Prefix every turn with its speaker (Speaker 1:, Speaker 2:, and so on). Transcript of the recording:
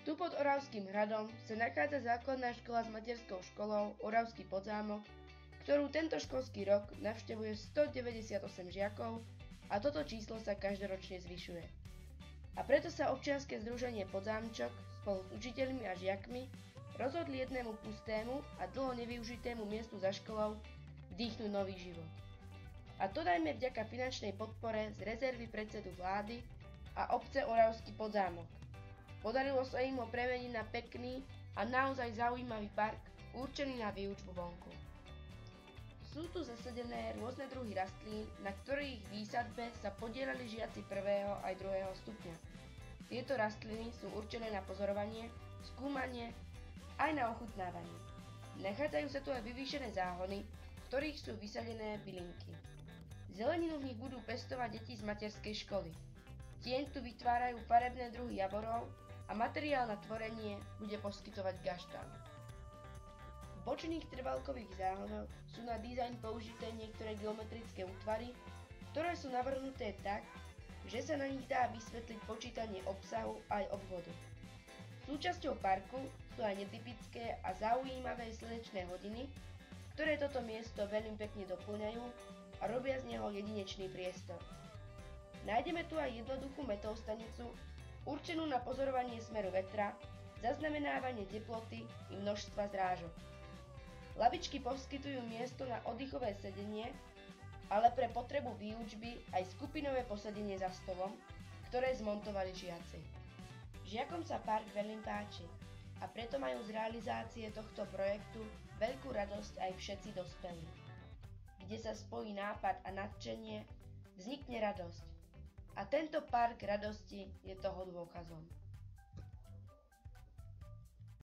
Speaker 1: Tu pod Oravským hradom sa nachádza základná škola s materskou školou Oravský Podzámok, ktorú tento školský rok navštevuje 198 žiakov a toto číslo sa každoročne zvyšuje. A preto sa občianske združenie Podzámčok spolu s učiteľmi a žiakmi rozhodli jednému pustému a dlho nevyužitému miestu za školou vdýchnuť nový život. A to najmä vďaka finančnej podpore z rezervy predsedu vlády a obce Oravský Podzámok. Podarilo sa im ho premeniť na pekný a naozaj zaujímavý park určený na výučbu vonku. Sú tu zasadené rôzne druhy rastlín, na ktorých výsadbe sa podieľali žiaci 1. aj 2. stupňa. Tieto rastliny sú určené na pozorovanie, skúmanie aj na ochutnávanie. Nachádzajú sa tu aj vyvýšené záhony, v ktorých sú vysadené bylinky. Zeleninu v nich budú pestovať deti z materskej školy. Tieň tu vytvárajú farebné druhy javorov a materiál na tvorenie bude poskytovať gaštán. V bočných trvalkových záhonoch sú na dizajn použité niektoré geometrické útvary, ktoré sú navrhnuté tak, že sa na nich dá vysvetliť počítanie obsahu aj obvodu. Súčasťou parku sú aj netypické a zaujímavé slnečné hodiny, ktoré toto miesto veľmi pekne doplňajú a robia z neho jedinečný priestor. Nájdeme tu aj jednoduchú meteostanicu, určenú na pozorovanie smeru vetra, zaznamenávanie teploty i množstva zrážok. Lavičky poskytujú miesto na oddychové sedenie, ale pre potrebu výučby aj skupinové posedenie za stolom, ktoré zmontovali žiaci. Žiakom sa park veľmi páči a preto majú z realizácie tohto projektu veľkú radosť aj všetci dospelí. Kde sa spojí nápad a nadšenie, vznikne radosť. A tento park radosti je toho dôkazom.